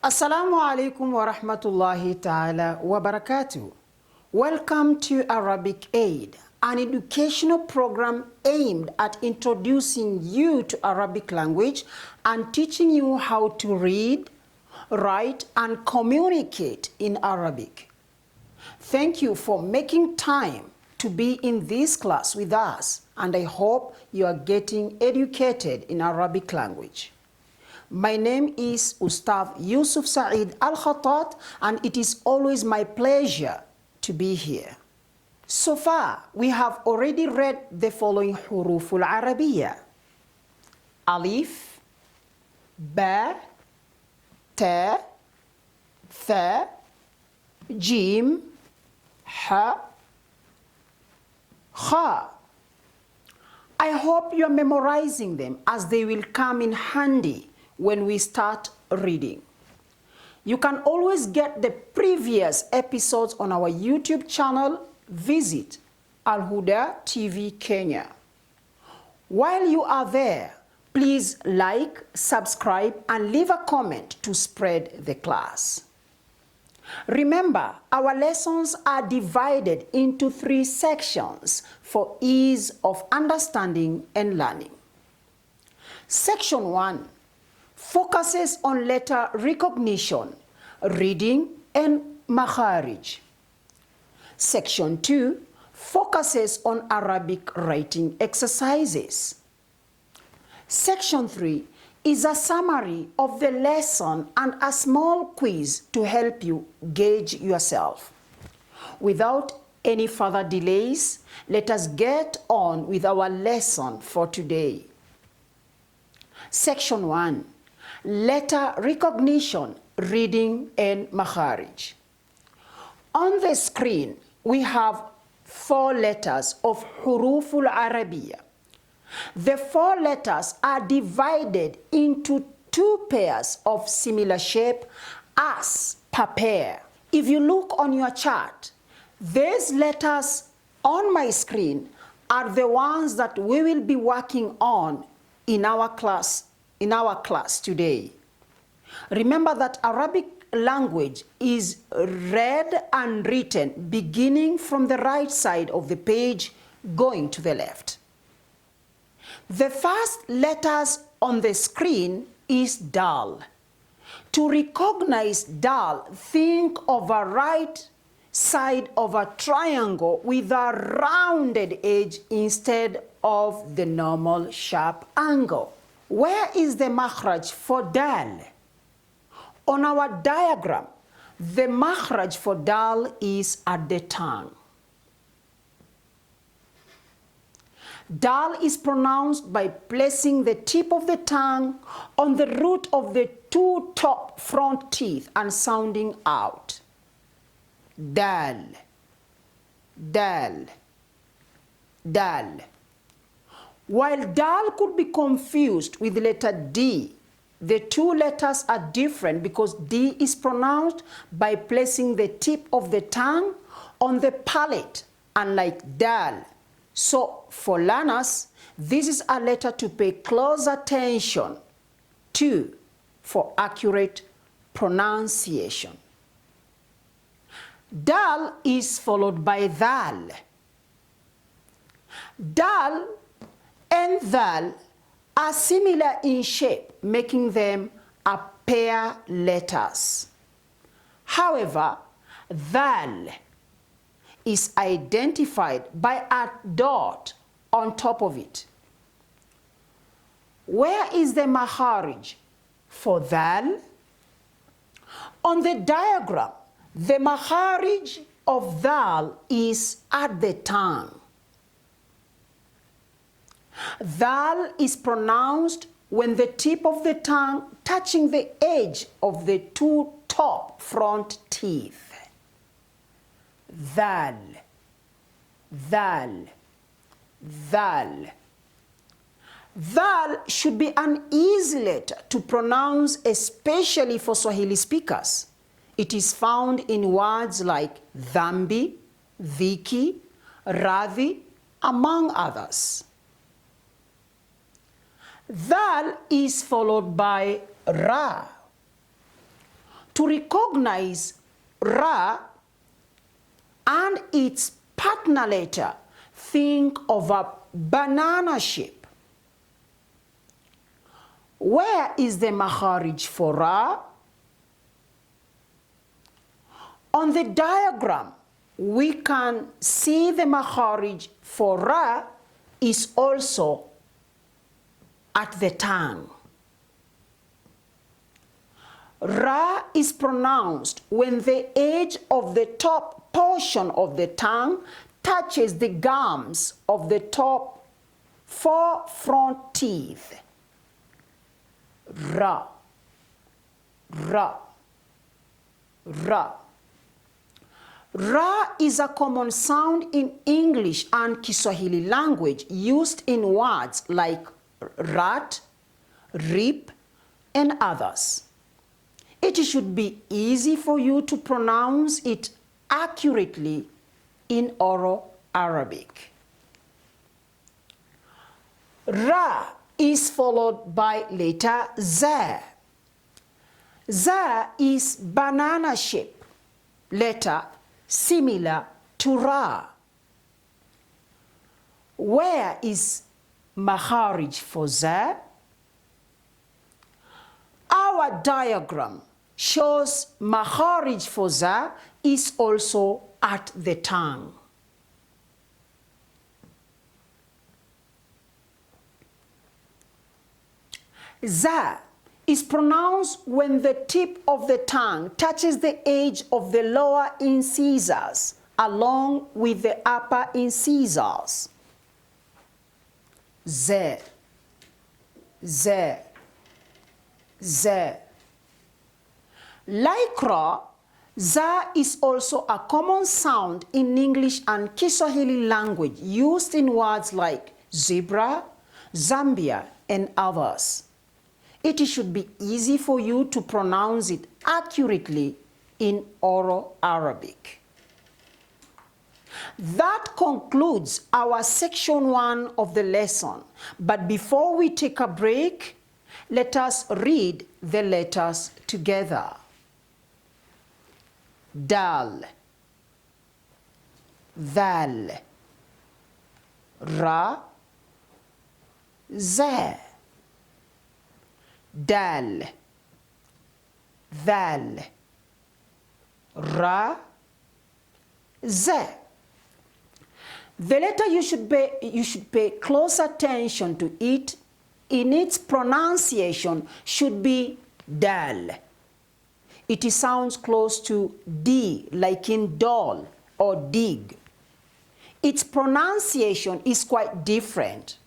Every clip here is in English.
Assalamu alaikum wa rahmatullahi ta'ala wa barakatuh. Welcome to Arabic Aid, an educational program aimed at introducing you to Arabic language and teaching you how to read, write, and communicate in Arabic. Thank you for making time to be in this class with us, and I hope you are getting educated in Arabic language. My name is Ustadh Yusuf Said Al-Khatat, and it is always my pleasure to be here. So far, we have already read the following huruful Arabiya: Alif, Ba, Ta, Tha, Jim, Ha, Kha. I hope you are memorizing them, as they will come in handy when we start reading. You can always get the previous episodes on our YouTube channel. Visit Al Huda TV Kenya. While you are there, please like, subscribe, and leave a comment to spread the class. Remember, our lessons are divided into 3 sections for ease of understanding and learning. Section 1 focuses on letter recognition, reading, and makharij. Section 2 focuses on Arabic writing exercises. Section 3 is a summary of the lesson and a small quiz to help you gauge yourself. Without any further delays, let us get on with our lesson for today. Section 1. Letter recognition, reading, and makharij. On the screen, we have 4 letters of huruful Arabiya. The 4 letters are divided into 2 pairs of similar shape as per pair. If you look on your chart, these letters on my screen are the ones that we will be working on in our class today. Remember that Arabic language is read and written beginning from the right side of the page going to the left. The first letters on the screen is Dal. To recognize Dal, think of a right side of a triangle with a rounded edge instead of the normal sharp angle. Where is the makhraj for Dal? On our diagram, the makhraj for Dal is at the tongue. Dal is pronounced by placing the tip of the tongue on the root of the 2 top front teeth and sounding out. Dal, Dal, Dal. While Dal could be confused with the letter D, the 2 letters are different because D is pronounced by placing the tip of the tongue on the palate, unlike Dal. So, for learners, this is a letter to pay close attention to for accurate pronunciation. Dal is followed by Dhal. Dal and Dhal are similar in shape, making them a pair letters. However, Dhal is identified by a dot on top of it. Where is the makharij for Dhal? On the diagram, the makharij of Dhal is at the tongue. Dhal is pronounced when the tip of the tongue touching the edge of the 2 top front teeth. Dhal, Dhal, Dhal. Dhal should be an easy letter to pronounce, especially for Swahili speakers. It is found in words like dhambi, dhiki, radhi, among others. Dhal is followed by Ra. To recognize Ra and its partner letter, think of a banana shape. Where is the makharij for Ra? On the diagram, we can see the makharij for Ra is also at the tongue. Ra is pronounced when the edge of the top portion of the tongue touches the gums of the top 4 front teeth. Ra, Ra, Ra. Ra is a common sound in English and Kiswahili language used in words like rat, rip, and others. It should be easy for you to pronounce it accurately in oral Arabic. Ra is followed by letter Z. Z is banana shape letter similar to Ra. Where is makharij for Z? Our diagram shows makharij for Z is also at the tongue. Z is pronounced when the tip of the tongue touches the edge of the lower incisors along with the upper incisors. Z, Z, Z. Like Ra, Za is also a common sound in English and Kiswahili language used in words like zebra, Zambia, and others. It should be easy for you to pronounce it accurately in oral Arabic. That concludes our section 1 of the lesson. But before we take a break, let us read the letters together. Dal, Dhal, Ra, Za. Dal, Dhal, Ra, Za. The letter you should pay close attention to it in its pronunciation should be Dal. It sounds close to D, like in doll or dig. Its pronunciation is quite different.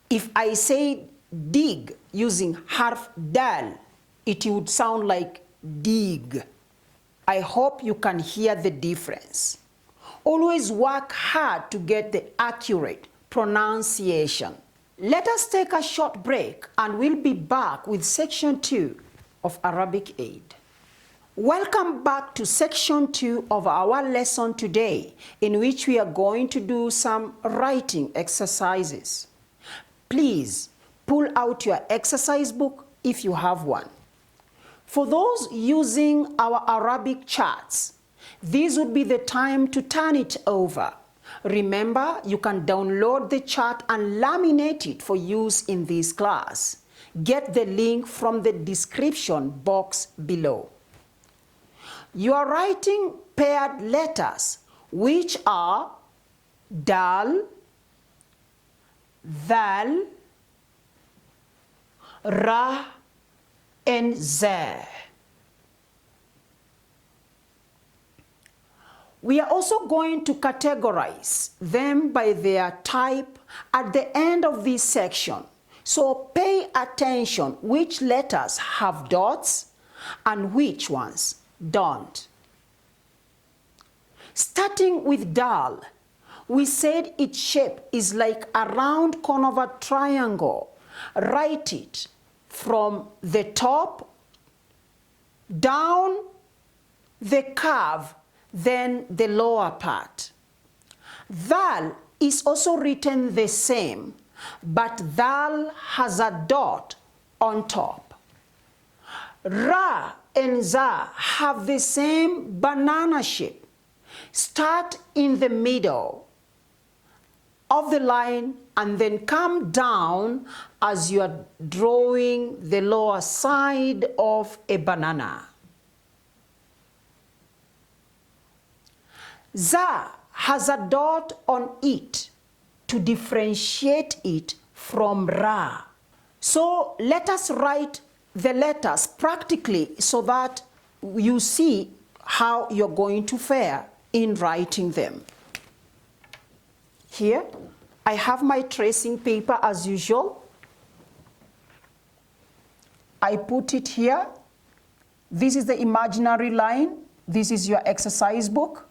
If I say dig using harf dal, it would sound like dig. I hope you can hear the difference. Always work hard to get the accurate pronunciation. Let us take a short break and we'll be back with section 2 of Arabic Aid. Welcome back to section 2 of our lesson today, in which we are going to do some writing exercises. Please pull out your exercise book if you have one. For those using our Arabic charts, this would be the time to turn it over. Remember, you can download the chart and laminate it for use in this class. Get the link from the description box below. You are writing paired letters, which are Dal, Dhal, Ra, and Za. We are also going to categorize them by their type at the end of this section. So pay attention which letters have dots and which ones don't. Starting with Dal, we said its shape is like a round cone of a triangle. Write it from the top down the curve, then the lower part. Dhal is also written the same, but Dhal has a dot on top. Ra and za have the same banana shape. Start in the middle of the line and then come down as you are drawing the lower side of a banana. Za has a dot on it to differentiate it from ra. So let us write the letters practically so that you see how you're going to fare in writing them. Here, I have my tracing paper as usual. I put it here. This is the imaginary line. This is your exercise book.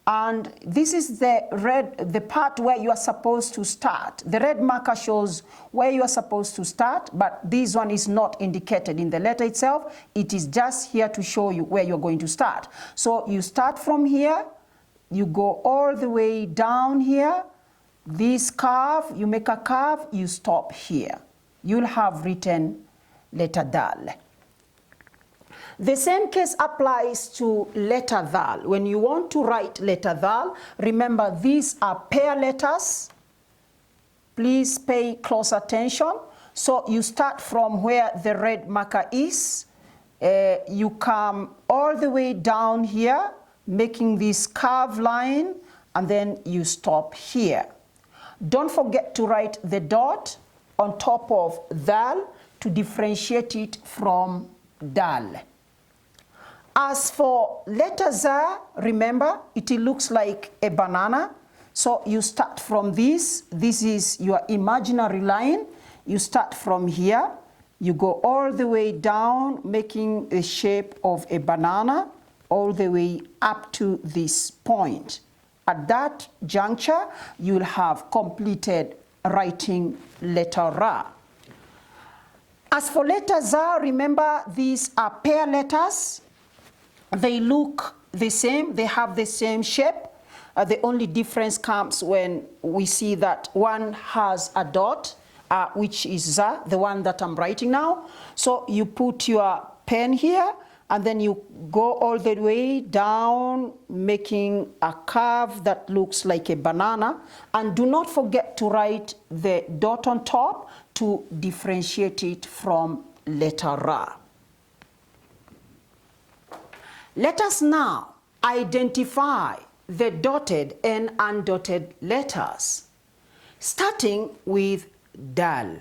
And this is the part where you are supposed to start. The red marker shows where you are supposed to start, but this one is not indicated in the letter itself. It is just here to show you where you're going to start. So you start from here, you go all the way down here. This curve, you make a curve, you stop here. You'll have written letter Dal. The same case applies to letter Dal. When you want to write letter Dal, remember these are pair letters. Please pay close attention. So you start from where the red marker is. You come all the way down here, making this curved line, and then you stop here. Don't forget to write the dot on top of Dal to differentiate it from Dal. As for letter za, remember, it looks like a banana. So you start from this. This is your imaginary line. You start from here. You go all the way down, making the shape of a banana, all the way up to this point. At that juncture, you'll have completed writing letter Ra. As for letter za, remember, these are pair letters. They look the same, they have the same shape. The only difference comes when we see that one has a dot, which is za, the one that I'm writing now. So you put your pen here, and then you go all the way down, making a curve that looks like a banana. And do not forget to write the dot on top to differentiate it from letter Ra. Let us now identify the dotted and undotted letters, starting with Dal.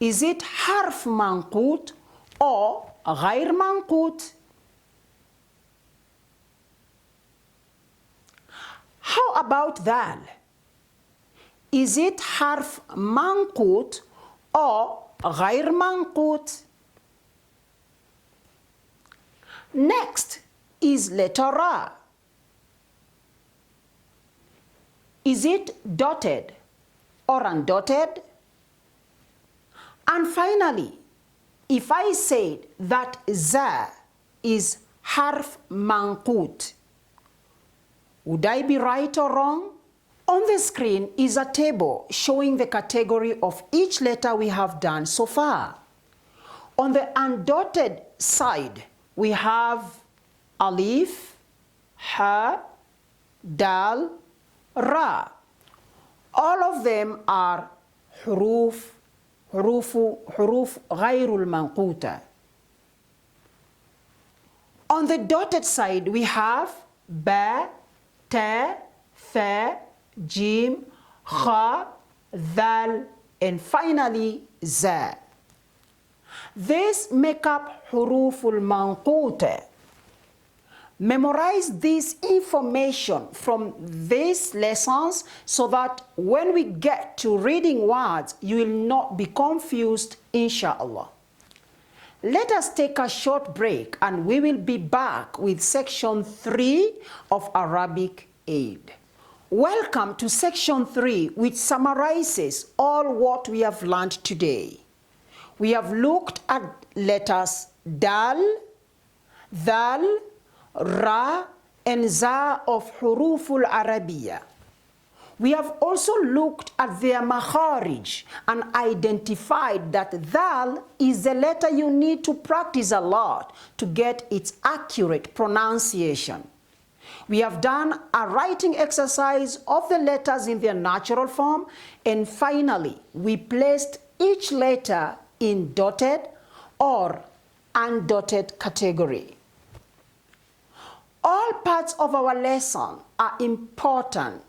Is it harf manqut or غير manqut? How about Dal? Is it harf manqut or غير manqut? Next is letter Ra. Is it dotted or undotted? And finally, if I said that za is harf manqut, would I be right or wrong? On the screen is a table showing the category of each letter we have done so far. On the undotted side, we have alif, ha, dal, ra. All of them are حروف غير المنقوطة. On the dotted side, we have ba, ta, tha, jim, kha, dal, and finally za. These make up حروف المنقوطة. Memorize this information from these lessons so that when we get to reading words, you will not be confused, inshallah. Let us take a short break and we will be back with section 3 of Arabic Aid. Welcome to section 3, which summarizes all what we have learned today. We have looked at letters Dal, Dhal, Ra, and Za of Huruful Arabiya. We have also looked at their makharij and identified that Dal is the letter you need to practice a lot to get its accurate pronunciation. We have done a writing exercise of the letters in their natural form, and finally, we placed each letter in dotted or undotted category. All parts of our lesson are important,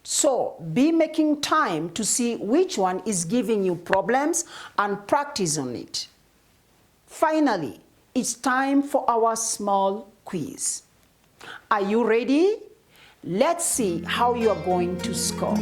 so be making time to see which one is giving you problems and practice on it. Finally, it's time for our small quiz. Are you ready? Let's see how you are going to score.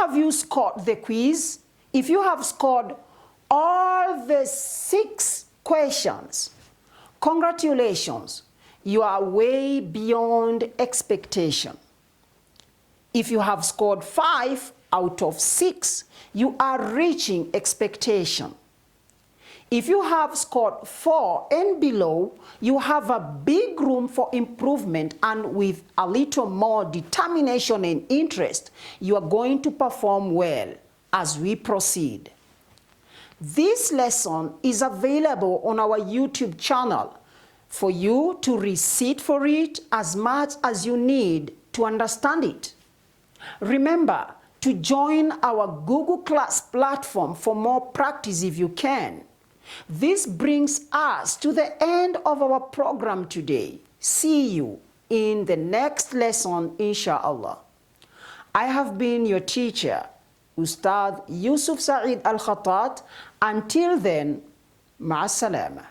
Have you scored the quiz? If you have scored all the 6 questions, congratulations, you are way beyond expectation. If you have scored 5 out of 6, you are reaching expectation. If you have scored 4 and below, you have a big room for improvement, and with a little more determination and interest, you are going to perform well as we proceed. This lesson is available on our YouTube channel for you to resit for it as much as you need to understand it. Remember to join our Google Class platform for more practice if you can. This brings us to the end of our program today. See you in the next lesson, inshallah. I have been your teacher, Ustadh Yusuf Said Al-Khatat. Until then, ma'as salama.